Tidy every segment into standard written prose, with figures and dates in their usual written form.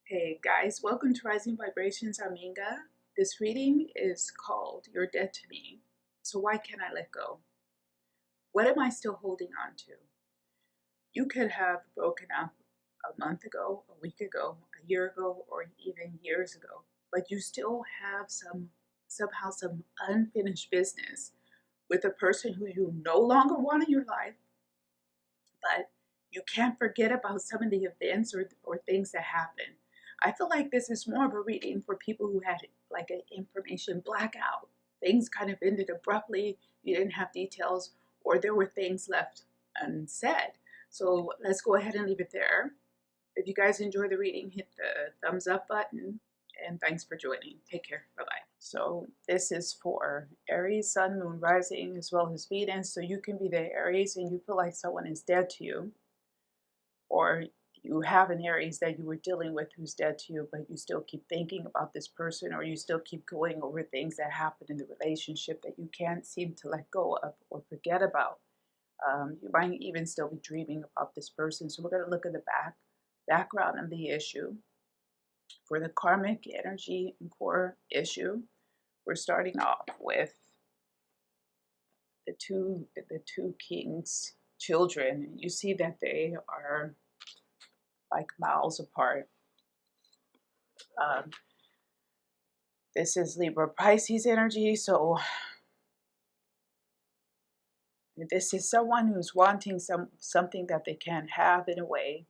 Hey guys, welcome to Rising Vibrations. I'm Inga. This reading is called You're Dead to Me. So why can't I let go? What am I still holding on to? You could have broken up a month ago, a week ago, a year ago, or even years ago, but you still have somehow some unfinished business with a person who you no longer want in your life, but you can't forget about some of the events or things that happen. I feel like this is more of a reading for people who had like an information blackout. Things kind of ended abruptly, you didn't have details, or there were things left unsaid. So let's go ahead and leave it there. If you guys enjoy the reading, hit the thumbs up button, and thanks for joining. Take care. Bye-bye. So this is for Aries, Sun, Moon, Rising, as well as Venus. So you can be the Aries and you feel like someone is dead to you, or you have an Aries that you were dealing with who's dead to you, but you still keep thinking about this person, or you still keep going over things that happened in the relationship that you can't seem to let go of or forget about. You might even still be dreaming about this person. So we're going to look at the background of the issue. For the karmic energy and core issue, we're starting off with the two kings' children. You see that they are like miles apart. Um, this is Libra Pisces energy, so this is someone who's wanting something that they can't have in a way.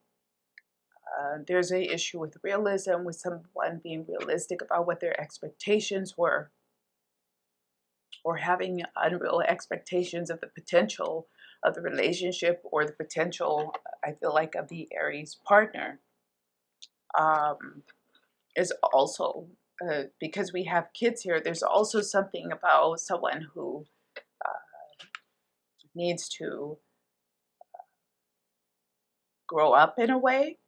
There's an issue with realism, with someone being realistic about what their expectations were, or having unreal expectations of the potential of the relationship or the potential, I feel like, of the Aries partner. Is also, because we have kids here, there's also something about someone who needs to grow up in a way,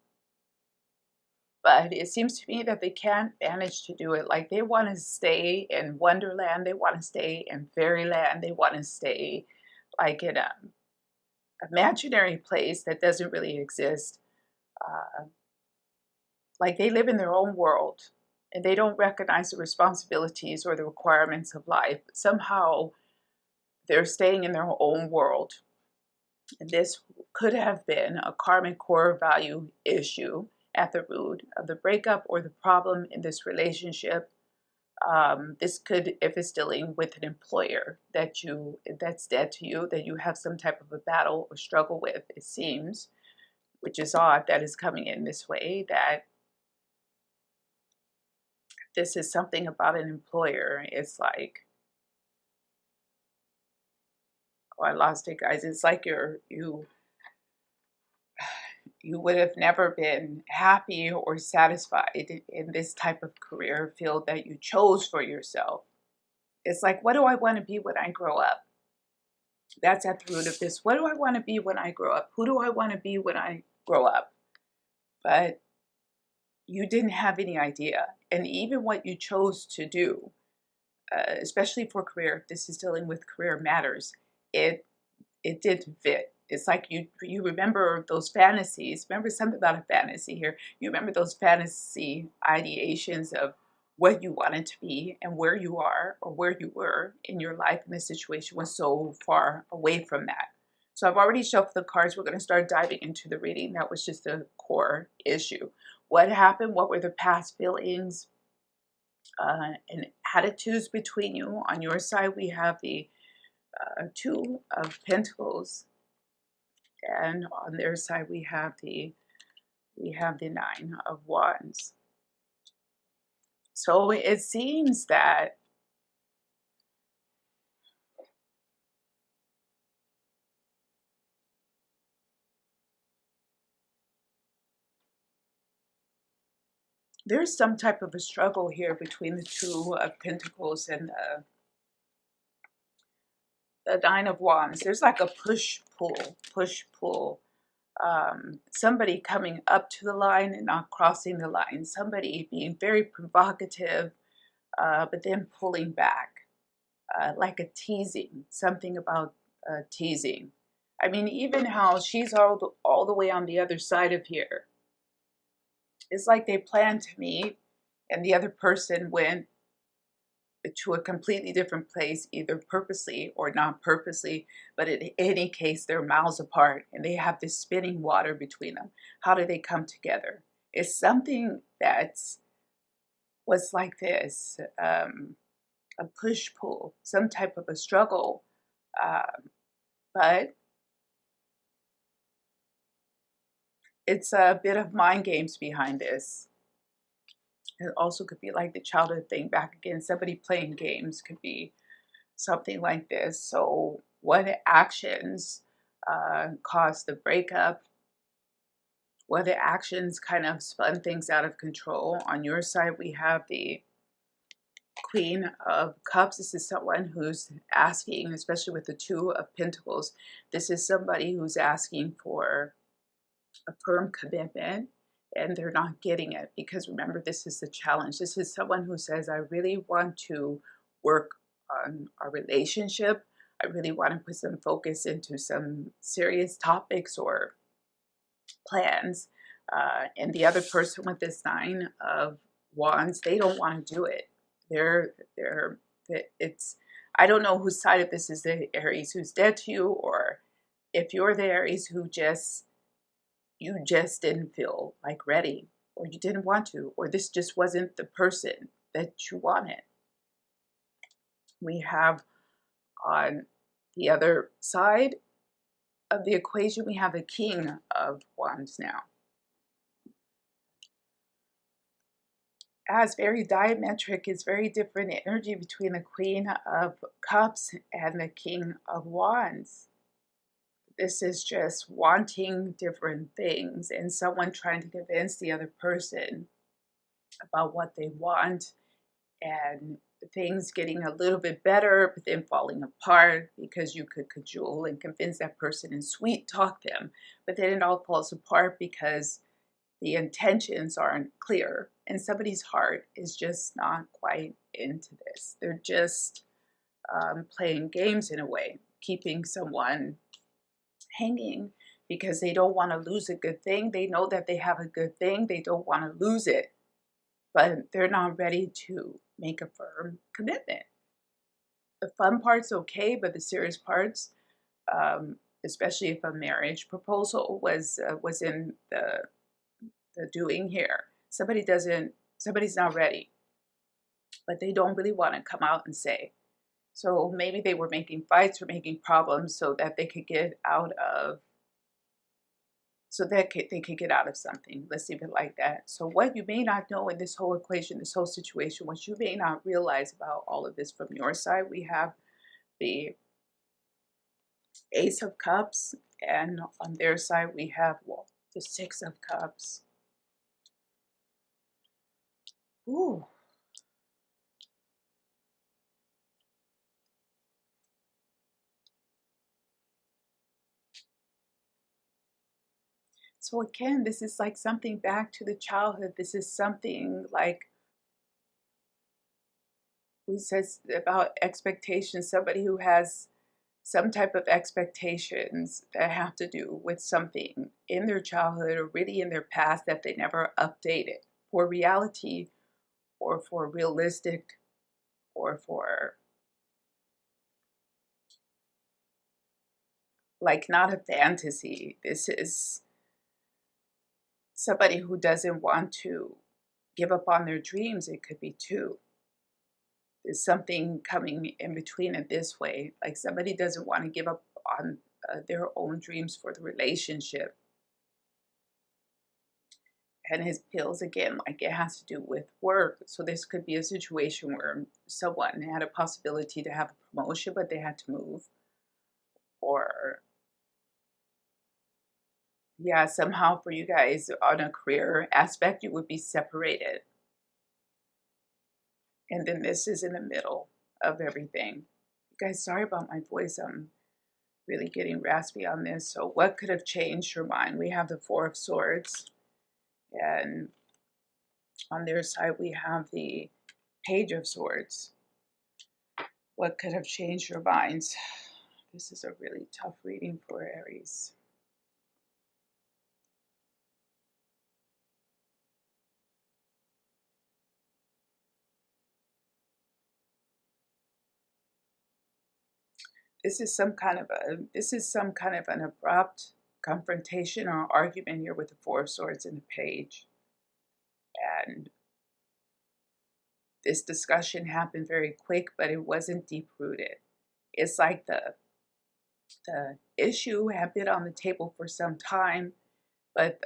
but it seems to me that they can't manage to do it. Like, they want to stay in Wonderland, they want to stay in Fairyland, they want to stay like in a imaginary place that doesn't really exist. Like, they live in their own world and they don't recognize the responsibilities or the requirements of life. Somehow they're staying in their own world. And this could have been a karmic core value issue at the root of the breakup or the problem in this relationship. This could, if it's dealing with an employer that's dead to you, that you have some type of a battle or struggle with, it seems, which is odd that is coming in this way, that this is something about an employer. It's like, oh, I lost it, guys. It's like you would have never been happy or satisfied in this type of career field that you chose for yourself. It's like, what do I want to be when I grow up? That's at the root of this. What do I want to be when I grow up? Who do I want to be when I grow up? But you didn't have any idea. And even what you chose to do, especially for career, if this is dealing with career matters, it didn't fit. It's like you remember those fantasies. Remember something about a fantasy here. You remember those fantasy ideations of what you wanted to be and where you are or where you were in your life, and the situation was so far away from that. So I've already shuffled the cards. We're going to start diving into the reading. That was just the core issue. What happened? What were the past feelings and attitudes between you? On your side, we have the Two of Pentacles, and on their side we have the Nine of Wands. So it seems that there's some type of a struggle here between the Two of Pentacles and the Nine of Wands. There's like a push pull. Somebody coming up to the line and not crossing the line. Somebody being very provocative, but then pulling back, like a teasing. Something about teasing. I mean, even how she's all the way on the other side of here. It's like they planned to meet and the other person went to a completely different place, either purposely or not purposely, but in any case, they're miles apart and they have this spinning water between them. How do they come together? It's something that was like this, a push-pull, some type of a struggle, but it's a bit of mind games behind this. It also could be like the childhood thing back again. Somebody playing games could be something like this. So what actions caused the breakup? What actions kind of spun things out of control? On your side, we have the Queen of Cups. This is someone who's asking, especially with the Two of Pentacles, this is somebody who's asking for a firm commitment and they're not getting it, because remember, this is the challenge. This is someone who says, I really want to work on our relationship. I really want to put some focus into some serious topics or plans. And the other person with this Nine of Wands, they don't want to do it. It's, I don't know whose side of this is the Aries who's dead to you, or if you're the Aries who you just didn't feel like ready, or you didn't want to, or this just wasn't the person that you wanted. We have on the other side of the equation, we have the King of Wands now. As very diametric, it's very different energy between the Queen of Cups and the King of Wands. This is just wanting different things and someone trying to convince the other person about what they want, and things getting a little bit better, but then falling apart because you could cajole and convince that person and sweet talk them, but then it all falls apart because the intentions aren't clear and somebody's heart is just not quite into this. They're just playing games in a way, keeping someone hanging because they don't want to lose a good thing. They know that they have a good thing. They don't want to lose it, but they're not ready to make a firm commitment. The fun part's okay, but the serious parts, especially if a marriage proposal was in the doing here, somebody's not ready, but they don't really want to come out and say. So maybe they were making fights or making problems so that they could get out of they could get out of something. Let's leave it like that. So what you may not know in this whole equation, this whole situation, what you may not realize about all of this from your side, we have the Ace of Cups, and on their side we have, well, the Six of Cups. Ooh. So again, this is like something back to the childhood. This is something like we said about expectations, somebody who has some type of expectations that have to do with something in their childhood or really in their past that they never updated for reality or for realistic or for like not a fantasy. This is somebody who doesn't want to give up on their dreams. It could be too. There's something coming in between it this way. Like somebody doesn't want to give up on their own dreams for the relationship. And his pills, again, like it has to do with work. So this could be a situation where someone had a possibility to have a promotion, but they had to move. Or, yeah, somehow for you guys on a career aspect, you would be separated. And then this is in the middle of everything. You guys, sorry about my voice. I'm really getting raspy on this. So what could have changed your mind? We have the Four of Swords. And on their side, we have the Page of Swords. What could have changed your minds? This is a really tough reading for Aries. this is some kind of an abrupt confrontation or argument here with the Four of Swords in the page. And this discussion happened very quick, but it wasn't deep rooted. It's like the issue had been on the table for some time, but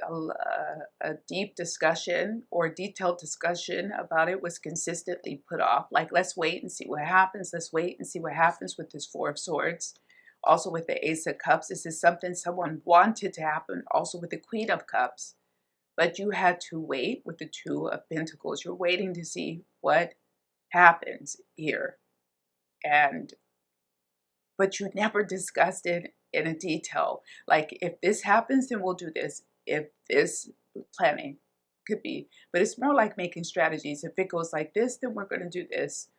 a deep discussion or detailed discussion about it was consistently put off. Like, let's wait and see what happens. Let's wait and see what happens with this Four of Swords. Also with the Ace of Cups, this is something someone wanted to happen. Also with the Queen of Cups, but you had to wait with the Two of Pentacles. You're waiting to see what happens here. But you never discussed it in a detail. Like, if this happens, then we'll do this. If this planning could be, but it's more like making strategies. If it goes like this, then we're going to do this.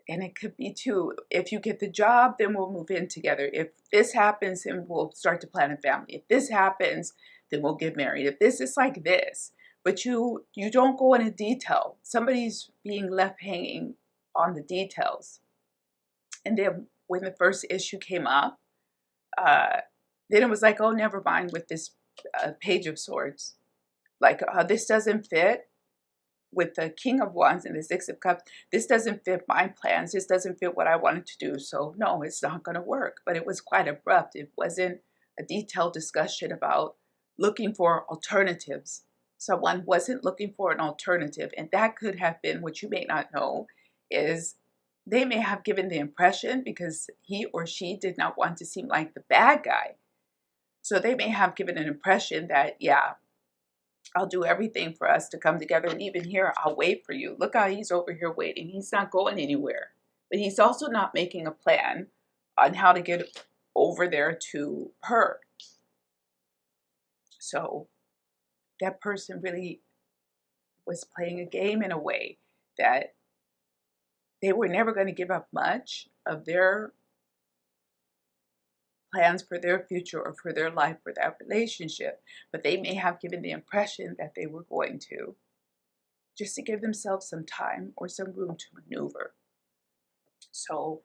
And it could be too, if you get the job, then we'll move in together. If this happens, then we'll start to plan a family. If this happens, then we'll get married. If this is like this, but you don't go into detail. Somebody's being left hanging on the details. And then when the first issue came up, then it was like, oh, never mind with this Page of Swords. Like, this doesn't fit with the King of Wands and the Six of Cups. This doesn't fit my plans. This doesn't fit what I wanted to do. So no, it's not going to work. But it was quite abrupt. It wasn't a detailed discussion about looking for alternatives. Someone wasn't looking for an alternative. And that could have been, what you may not know, is they may have given the impression, because he or she did not want to seem like the bad guy. So they may have given an impression that, yeah, I'll do everything for us to come together. And even here, I'll wait for you. Look how he's over here waiting. He's not going anywhere. But he's also not making a plan on how to get over there to her. So that person really was playing a game in a way that they were never going to give up much of their plans for their future or for their life, for that relationship, but they may have given the impression that they were going to, just to give themselves some time or some room to maneuver. So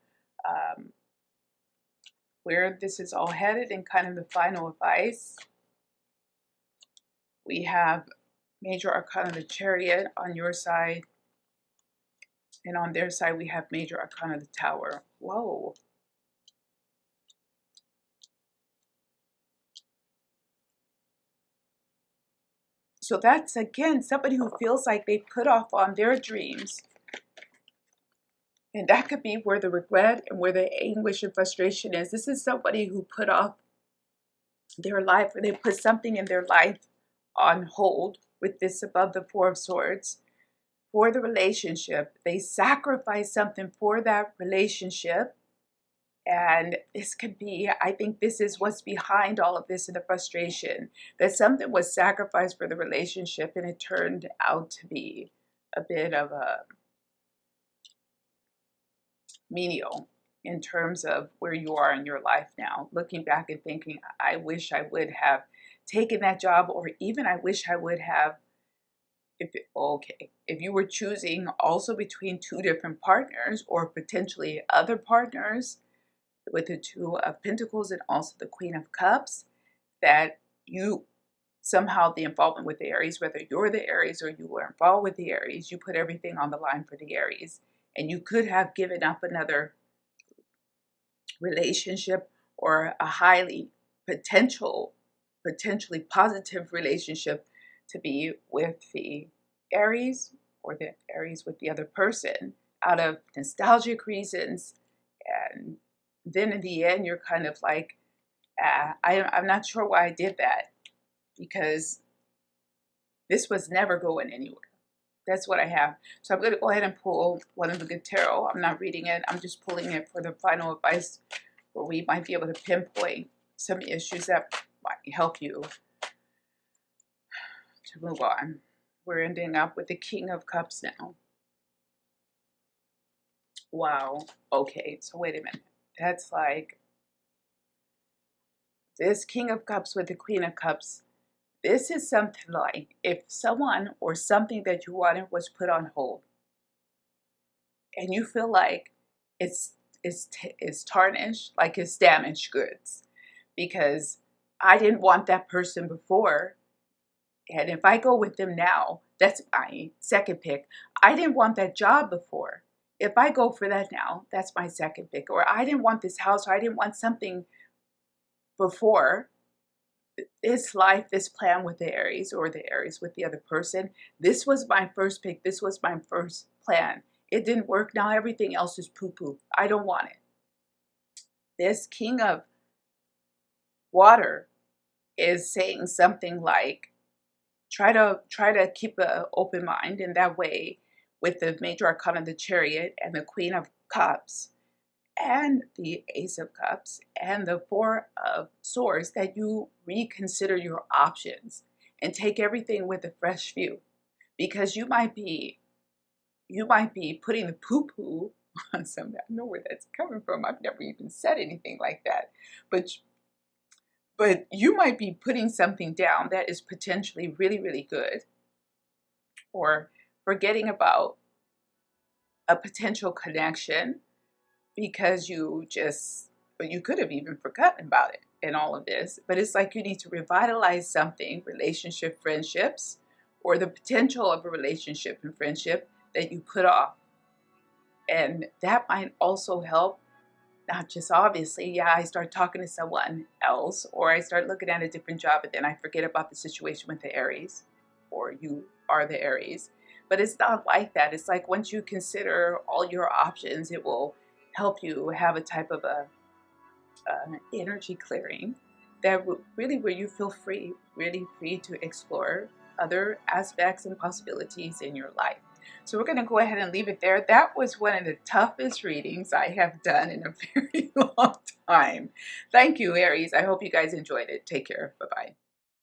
where this is all headed and kind of the final advice, we have Major Arcana the Chariot on your side, and on their side we have Major Arcana the Tower. Whoa. So that's, again, somebody who feels like they put off on their dreams. And that could be where the regret and where the anguish and frustration is. This is somebody who put off their life, or they put something in their life on hold with this above the Four of Swords for the relationship. They sacrificed something for that relationship. And this could be, I think this is what's behind all of this and the frustration, that something was sacrificed for the relationship and it turned out to be a bit of a menial in terms of where you are in your life now. Looking back and thinking, I wish I would have taken that job, or even I wish I would have, if you were choosing also between two different partners or potentially other partners, with the Two of Pentacles and also the Queen of Cups, that you somehow, the involvement with the Aries, whether you're the Aries or you were involved with the Aries, you put everything on the line for the Aries. And you could have given up another relationship or a highly potentially positive relationship to be with the Aries, or the Aries with the other person, out of nostalgic reasons. And then in the end, you're kind of like, I'm not sure why I did that, because this was never going anywhere. That's what I have. So I'm going to go ahead and pull one of the good tarot. I'm not reading it. I'm just pulling it for the final advice, where we might be able to pinpoint some issues that might help you to move on. We're ending up with the King of Cups now. Wow. Okay, so wait a minute. That's like this King of Cups with the Queen of Cups. This is something like if someone or something that you wanted was put on hold, and you feel like it's is tarnished, like it's damaged goods, because I didn't want that person before, and if I go with them now, that's my second pick. I didn't want that job before. If I go for that now, that's my second pick. Or I didn't want this house, or I didn't want something before. This life, this plan with the Aries, or the Aries with the other person, this was my first pick. This was my first plan. It didn't work. Now everything else is poo-poo. I don't want it. This King of Water is saying something like, try to keep an open mind. In that way, with the major arcana, the Chariot, and the Queen of Cups, and the Ace of Cups, and the Four of Swords, that you reconsider your options and take everything with a fresh view, because you might be putting the poo-poo on somebody. I don't know where that's coming from. I've never even said anything like that, but you might be putting something down that is potentially really, really good, or forgetting about a potential connection because you could have even forgotten about it in all of this. But it's like you need to revitalize something, relationship, friendships, or the potential of a relationship and friendship that you put off. And that might also help. Not just obviously, yeah, I start talking to someone else, or I start looking at a different job, but then I forget about the situation with the Aries, or you are the Aries. But it's not like that. It's like once you consider all your options, it will help you have a type of energy clearing that really, where you feel free, really free to explore other aspects and possibilities in your life. So we're going to go ahead and leave it there. That was one of the toughest readings I have done in a very long time. Thank you, Aries. I hope you guys enjoyed it. Take care. Bye-bye.